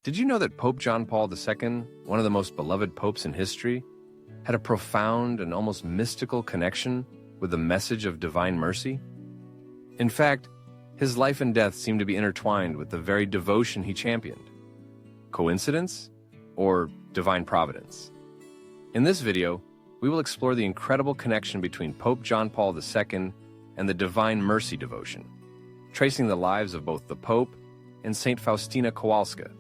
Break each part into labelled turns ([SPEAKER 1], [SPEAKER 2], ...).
[SPEAKER 1] Did you know that Pope John Paul II, one of the most beloved popes in history, had a profound and almost mystical connection with the message of divine mercy? In fact, his life and death seem to be intertwined with the very devotion he championed. Coincidence or divine providence? In this video, we will explore the incredible connection between Pope John Paul II and the divine mercy devotion, tracing the lives of both the Pope and Saint Faustina Kowalska,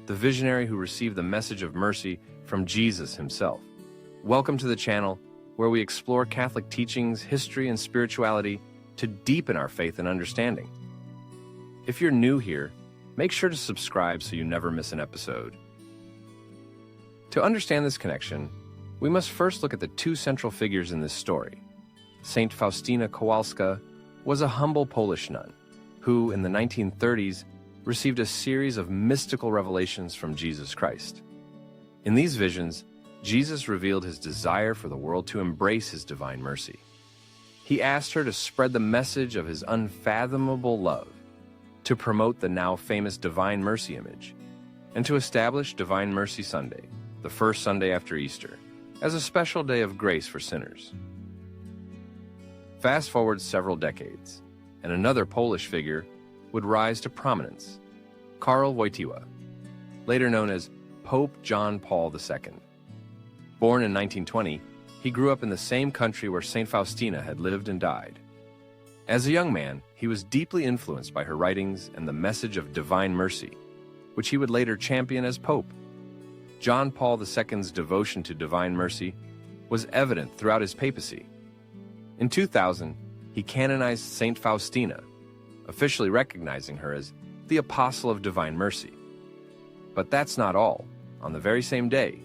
[SPEAKER 1] the visionary who received the message of mercy from Jesus himself. Welcome to the channel, where we explore Catholic teachings, history, and spirituality to deepen our faith and understanding. If you're new here, make sure to subscribe so you never miss an episode. To understand this connection, we must first look at the two central figures in this story. Saint Faustina Kowalska was a humble Polish nun who, in the 1930s, received a series of mystical revelations from Jesus Christ. In these visions, Jesus revealed his desire for the world to embrace his divine mercy. He asked her to spread the message of his unfathomable love, to promote the now famous Divine Mercy image, and to establish Divine Mercy Sunday, the first Sunday after Easter, as a special day of grace for sinners. Fast forward several decades, and another Polish figure would rise to prominence, Karol Wojtyła, later known as Pope John Paul II. Born in 1920, he grew up in the same country where Saint Faustina had lived and died. As a young man, he was deeply influenced by her writings and the message of divine mercy, which he would later champion as Pope. John Paul II's devotion to divine mercy was evident throughout his papacy. In 2000, he canonized Saint Faustina, officially recognizing her as the Apostle of Divine Mercy. But that's not all. On the very same day,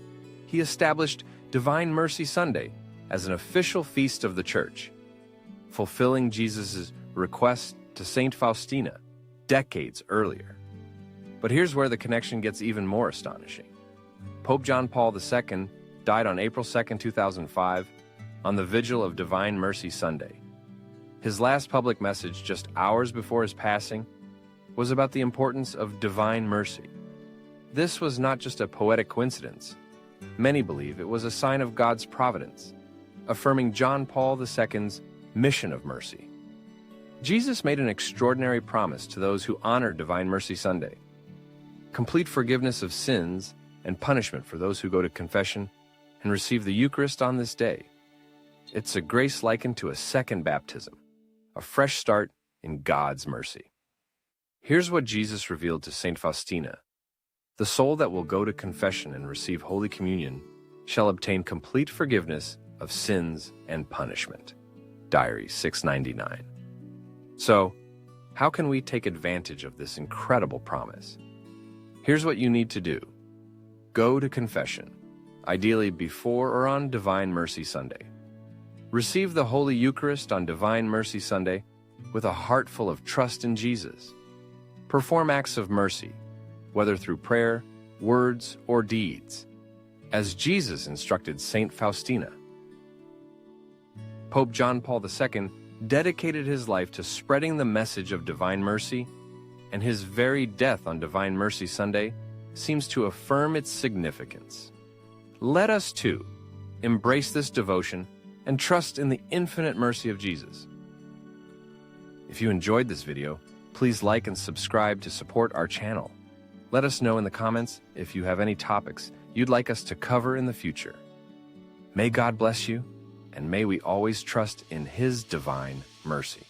[SPEAKER 1] he established Divine Mercy Sunday as an official feast of the Church, fulfilling Jesus' request to Saint Faustina decades earlier. But here's where the connection gets even more astonishing. Pope John Paul II died on April 2, 2005, on the vigil of Divine Mercy Sunday. His last public message just hours before his passing was about the importance of divine mercy. This was not just a poetic coincidence. Many believe it was a sign of God's providence, affirming John Paul II's mission of mercy. Jesus made an extraordinary promise to those who honor Divine Mercy Sunday: complete forgiveness of sins and punishment for those who go to confession and receive the Eucharist on this day. It's a grace likened to a second baptism, a fresh start in God's mercy. Here's what Jesus revealed to Saint Faustina: the soul that will go to confession and receive Holy Communion shall obtain complete forgiveness of sins and punishment. Diary 699. So, how can we take advantage of this incredible promise? Here's what you need to do. Go to confession, ideally before or on Divine Mercy Sunday. Receive the Holy Eucharist on Divine Mercy Sunday with a heart full of trust in Jesus. Perform acts of mercy, whether through prayer, words, or deeds, as Jesus instructed Saint Faustina. Pope John Paul II dedicated his life to spreading the message of divine mercy, and his very death on Divine Mercy Sunday seems to affirm its significance. Let us, too, embrace this devotion and trust in the infinite mercy of Jesus. If you enjoyed this video, please like and subscribe to support our channel. Let us know in the comments if you have any topics you'd like us to cover in the future. May God bless you, and may we always trust in His divine mercy.